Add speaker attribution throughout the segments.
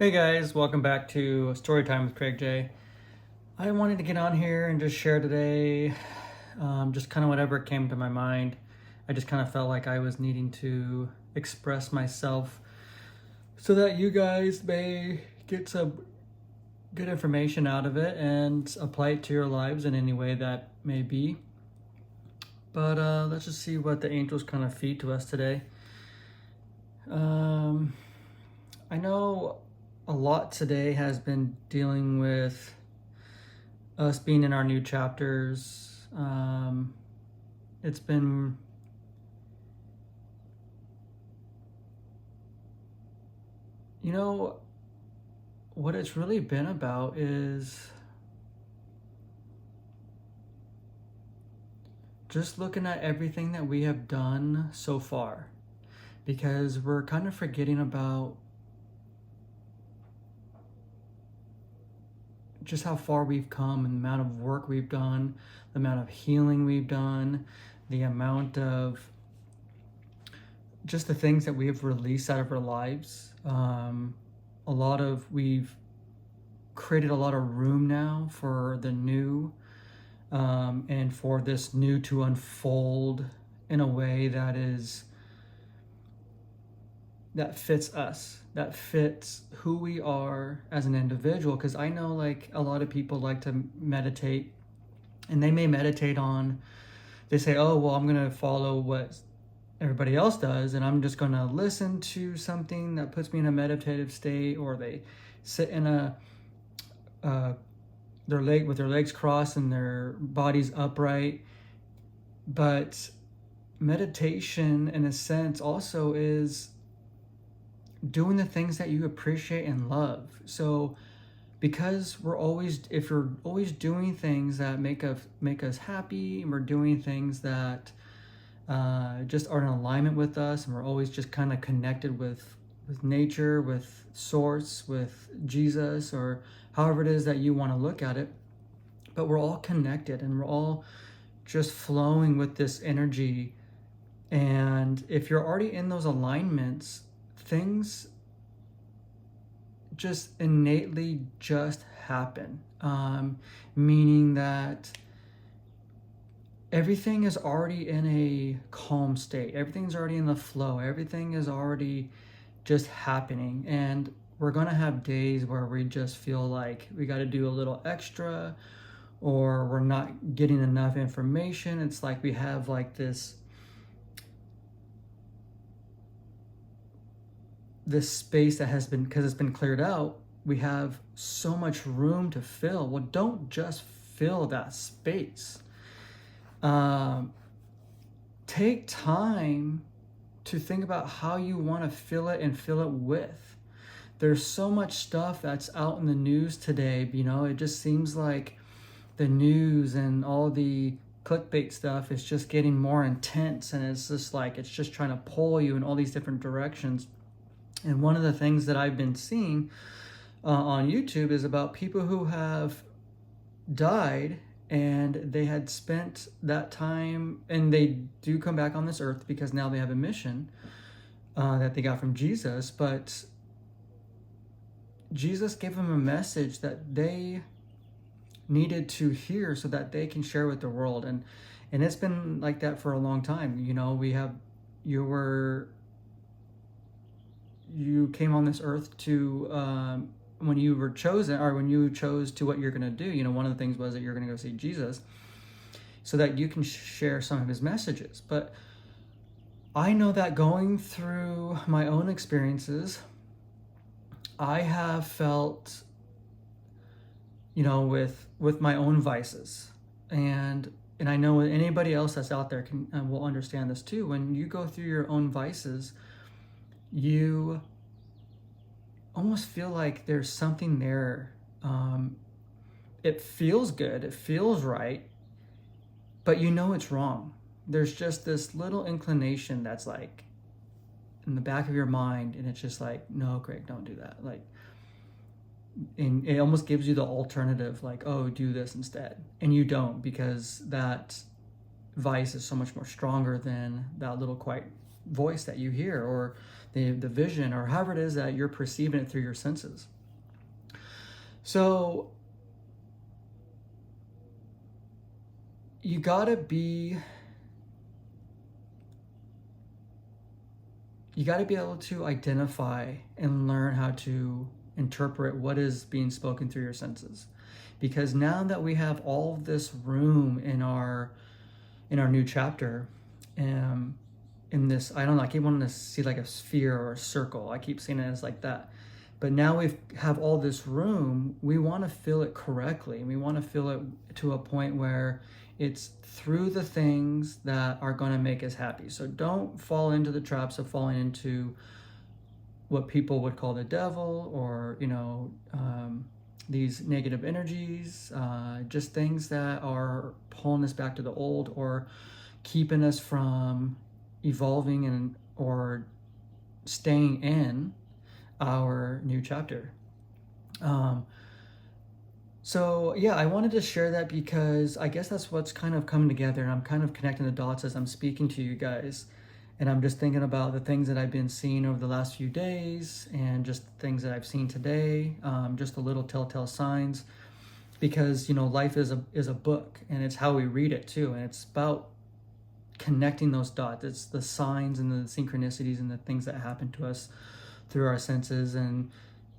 Speaker 1: Hey guys, welcome back to Storytime with Craig J. I wanted to get on here and just share today just kind of whatever came to my mind. I just kind of felt like I was needing to express myself so that you guys may get some good information out of it and apply it to your lives in any way that may be. But let's just see what the angels kind of feed to us today. I know a lot today has been dealing with us being in our new chapters. It's been what it's really been about is just looking at everything that we have done so far, because we're kind of forgetting about just how far we've come and the amount of work we've done, the amount of healing we've done, the amount of just the things that we have released out of our lives. We've created a lot of room now for the new, and for this new to unfold in a way that fits us, that fits who we are as an individual. Because I know, like, a lot of people like to meditate, and they may meditate on, they say, oh, well, I'm going to follow what everybody else does, and I'm just going to listen to something that puts me in a meditative state, or they sit in with their legs crossed and their bodies upright. But meditation, in a sense, also is doing the things that you appreciate and love. So because if you're always doing things that make us happy, and we're doing things that just are in alignment with us, and we're always just kind of connected with nature, with source, with Jesus, or however it is that you want to look at it, but we're all connected and we're all just flowing with this energy. And if you're already in those alignments, things just innately just happen, meaning that everything is already in a calm state, everything's already in the flow, everything is already just happening. And we're gonna have days where we just feel like we got to do a little extra, or we're not getting enough information. It's like we have like this space that has been, because it's been cleared out, we have so much room to fill. Well, don't just fill that space. Take time to think about how you want to fill it and fill it with. There's so much stuff that's out in the news today. It just seems like the news and all the clickbait stuff is just getting more intense, and it's just like it's just trying to pull you in all these different directions. And one of the things that I've been seeing on YouTube is about people who have died, and they had spent that time, and they do come back on this earth because now they have a mission that they got from Jesus. But Jesus gave them a message that they needed to hear so that they can share with the world. And it's been like that for a long time. You came on this earth to when you were chosen, or when you chose to what you're going to do, one of the things was that you're going to go see Jesus so that you can share some of his messages. But I know that going through my own experiences, I have felt, with my own vices, and I know anybody else that's out there will understand this too. When you go through your own vices, you almost feel like there's something there. It feels good, it feels right, but it's wrong. There's just this little inclination that's like in the back of your mind, and it's just like, no, Craig, don't do that. And it almost gives you the alternative, like, oh, do this instead. And you don't, because that vice is so much more stronger than that little quiet voice that you hear, or the vision, or however it is that you're perceiving it through your senses. So you gotta be able to identify and learn how to interpret what is being spoken through your senses. Because now that we have all this room in our new chapter, in this, I don't know, I keep wanting to see like a sphere or a circle. I keep seeing it as like that. But now we have all this room, we want to fill it correctly. We want to fill it to a point where it's through the things that are going to make us happy. So don't fall into the traps of falling into what people would call the devil, or, these negative energies, just things that are pulling us back to the old, or keeping us from evolving or staying in our new chapter. So yeah, I wanted to share that because I guess that's what's kind of coming together, and I'm kind of connecting the dots as I'm speaking to you guys. And I'm just thinking about the things that I've been seeing over the last few days, and just things that I've seen today, just the little telltale signs. Because, life is a book, and it's how we read it too. And it's about connecting those dots. It's the signs and the synchronicities and the things that happen to us through our senses. And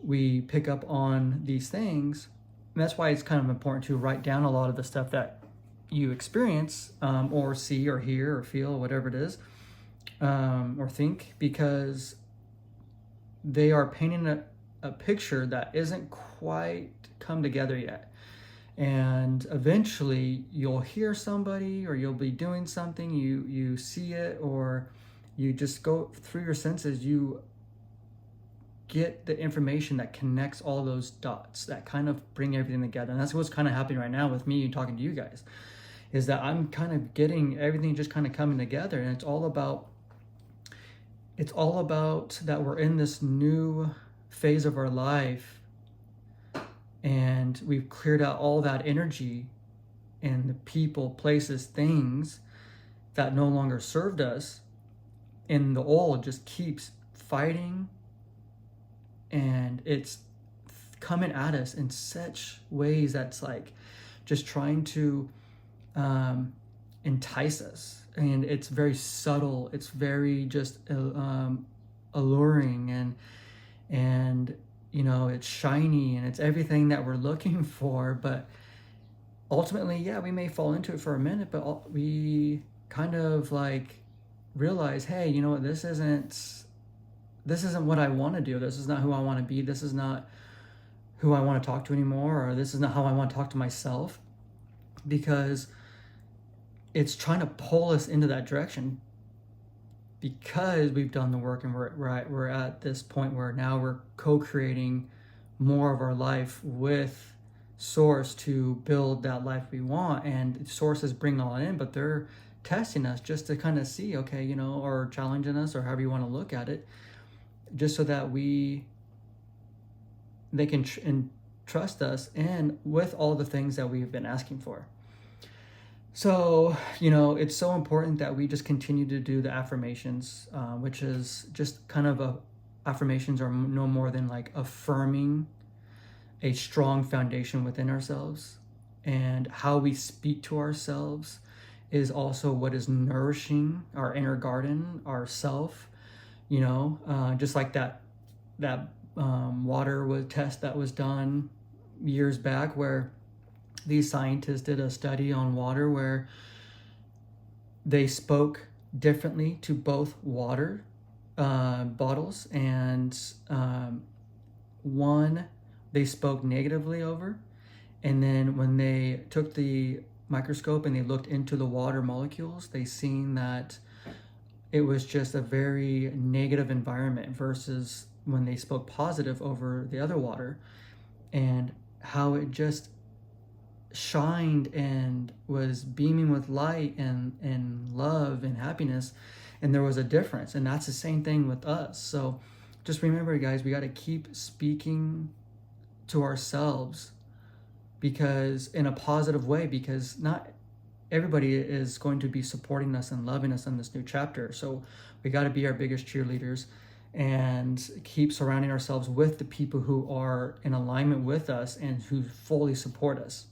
Speaker 1: we pick up on these things. And that's why it's kind of important to write down a lot of the stuff that you experience, or see or hear or feel, or whatever it is. Or think, because they are painting a picture that isn't quite come together yet. And eventually you'll hear somebody, or you'll be doing something, you see it, or you just go through your senses, you get the information that connects all those dots that kind of bring everything together. And that's what's kind of happening right now with me talking to you guys, is that I'm kind of getting everything just kind of coming together. And it's all about that we're in this new phase of our life, and we've cleared out all that energy and the people, places, things that no longer served us. And the old just keeps fighting, and it's coming at us in such ways that's like just trying to entice us. And it's very subtle, it's very just alluring, and it's shiny, and it's everything that we're looking for. But ultimately, yeah, we may fall into it for a minute, but we kind of like realize, hey, you know what, this isn't what I want to do. This is not who I want to be. This is not who I want to talk to anymore, or this is not how I want to talk to myself, because it's trying to pull us into that direction, because we've done the work, and we're at this point where now we're co-creating more of our life with Source to build that life we want. And Source is bringing all in, but they're testing us just to kind of see, okay, or challenging us, or however you want to look at it, just so that they can trust us, and with all the things that we've been asking for. So, it's so important that we just continue to do the affirmations, which is just kind of affirmations are no more than like affirming a strong foundation within ourselves. And how we speak to ourselves is also what is nourishing our inner garden, our self, just like that water test that was done years back, where these scientists did a study on water, where they spoke differently to both water bottles, and one they spoke negatively over, and then when they took the microscope and they looked into the water molecules, they seen that it was just a very negative environment, versus when they spoke positive over the other water, and how it just shined and was beaming with light and love and happiness. And there was a difference, and that's the same thing with us. So just remember, guys, we got to keep speaking to ourselves, because in a positive way, because everybody is going to be supporting us and loving us in this new chapter. So we got to be our biggest cheerleaders and keep surrounding ourselves with the people who are in alignment with us and who fully support us.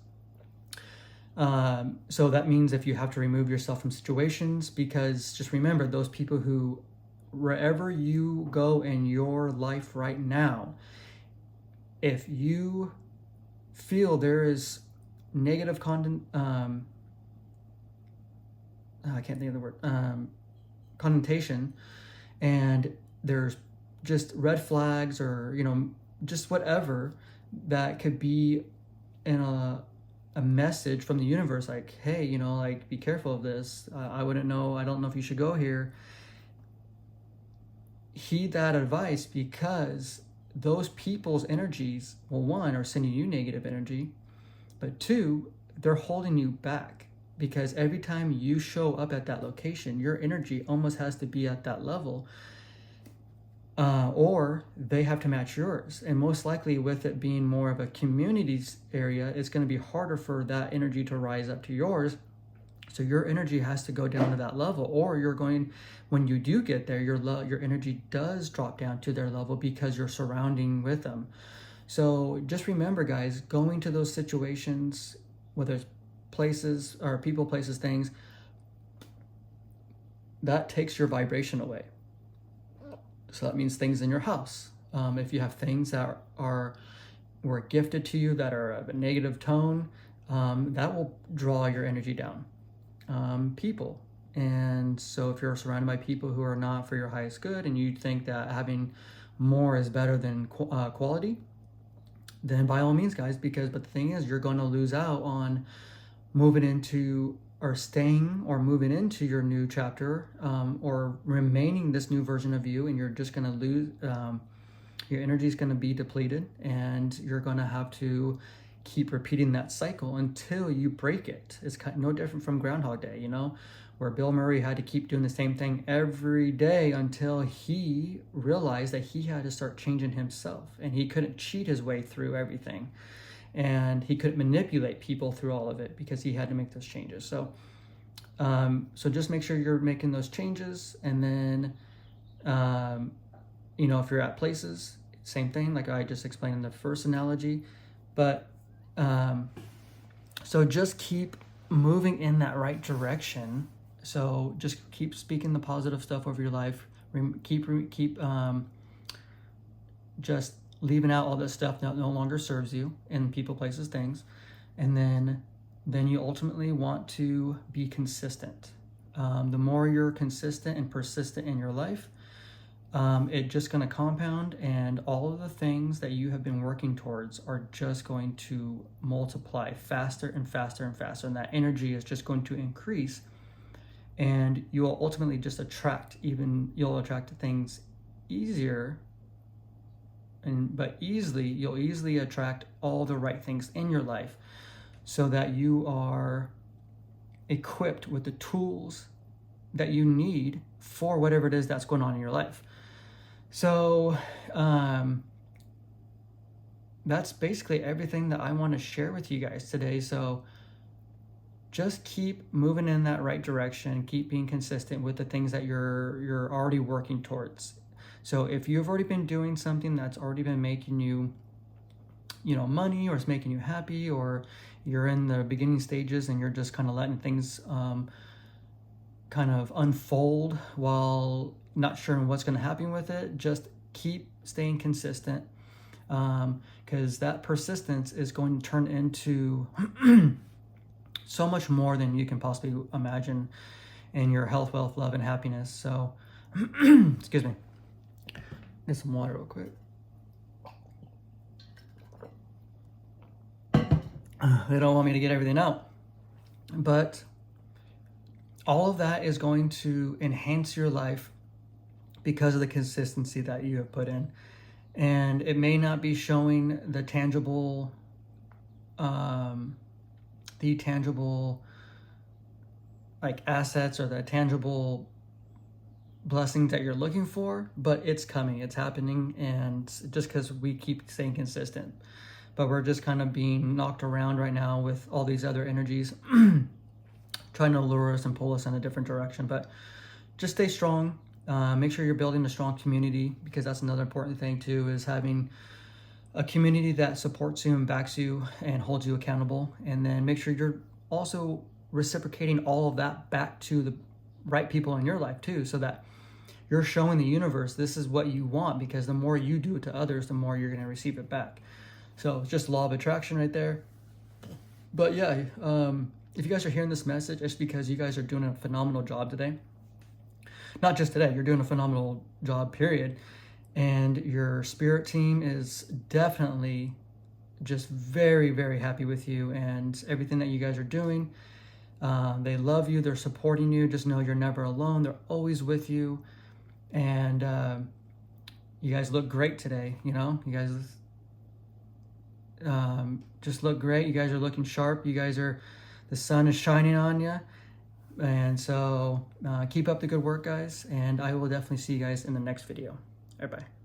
Speaker 1: So that means if you have to remove yourself from situations, because just remember, those people who, wherever you go in your life right now, if you feel there is negative I can't think of the word, connotation, and there's just red flags or, just whatever that could be in a message from the universe, like, hey, like, be careful of this. I don't know if you should go here. Heed that advice, because those people's energies, well, one, are sending you negative energy, but two, they're holding you back, because every time you show up at that location, your energy almost has to be at that level, or they have to match yours. And most likely, with it being more of a communities area, it's going to be harder for that energy to rise up to yours. So your energy has to go down to that level, or when you do get there, your energy does drop down to their level because you're surrounding with them. So just remember, guys, going to those situations, whether it's places or people, places, things, that takes your vibration away. So that means things in your house. If you have things that were gifted to you that are of a negative tone, that will draw your energy down. People. And so if you're surrounded by people who are not for your highest good, and you think that having more is better than quality, then by all means, guys, but the thing is, you're going to lose out on moving into or staying or moving into your new chapter, or remaining this new version of you, and you're just going to lose, your energy is going to be depleted, and you're going to have to keep repeating that cycle until you break it. It's no different from Groundhog Day, where Bill Murray had to keep doing the same thing every day until he realized that he had to start changing himself, and he couldn't cheat his way through everything, and he couldn't manipulate people through all of it, because he had to make those changes. So just make sure you're making those changes. And then if you're at places, same thing, like I just explained in the first analogy. But so just keep moving in that right direction. So just keep speaking the positive stuff over your life. Keep just leaving out all this stuff that no longer serves you in people, places, things. And then you ultimately want to be consistent. The more you're consistent and persistent in your life, it's just going to compound, and all of the things that you have been working towards are just going to multiply faster and faster and faster, and that energy is just going to increase, and you will ultimately just you'll attract things easier, you'll easily attract all the right things in your life, so that you are equipped with the tools that you need for whatever it is that's going on in your life. So that's basically everything that I want to share with you guys today. So just keep moving in that right direction. Keep being consistent with the things that you're already working towards. So if you've already been doing something that's already been making you, money, or it's making you happy, or you're in the beginning stages and you're just kind of letting things kind of unfold while not sure what's going to happen with it, just keep staying consistent, because that persistence is going to turn into so much more than you can possibly imagine in your health, wealth, love, and happiness. So excuse me, get some water real quick. They don't want me to get everything out, but all of that is going to enhance your life because of the consistency that you have put in. And it may not be showing the tangible like assets or the tangible blessings that you're looking for, but it's coming, it's happening, and just because we keep staying consistent. But we're just kind of being knocked around right now with all these other energies. trying to lure us and pull us in a different direction. But just stay strong. Make sure you're building a strong community, because that's another important thing too, is having a community that supports you and backs you and holds you accountable. And then make sure you're also reciprocating all of that back to the right people in your life too, so that you're showing the universe this is what you want, because the more you do it to others, the more you're going to receive it back. So it's just law of attraction right there. But yeah, if you guys are hearing this message, it's because you guys are doing a phenomenal job today. Not just today, you're doing a phenomenal job, period. And your spirit team is definitely just very, very happy with you and everything that you guys are doing. They love you. They're supporting you. Just know you're never alone. They're always with you. And you guys look great today. You know, you guys just look great. You guys are looking sharp. You guys are, the sun is shining on you. And so keep up the good work, guys. And I will definitely see you guys in the next video. Bye-bye.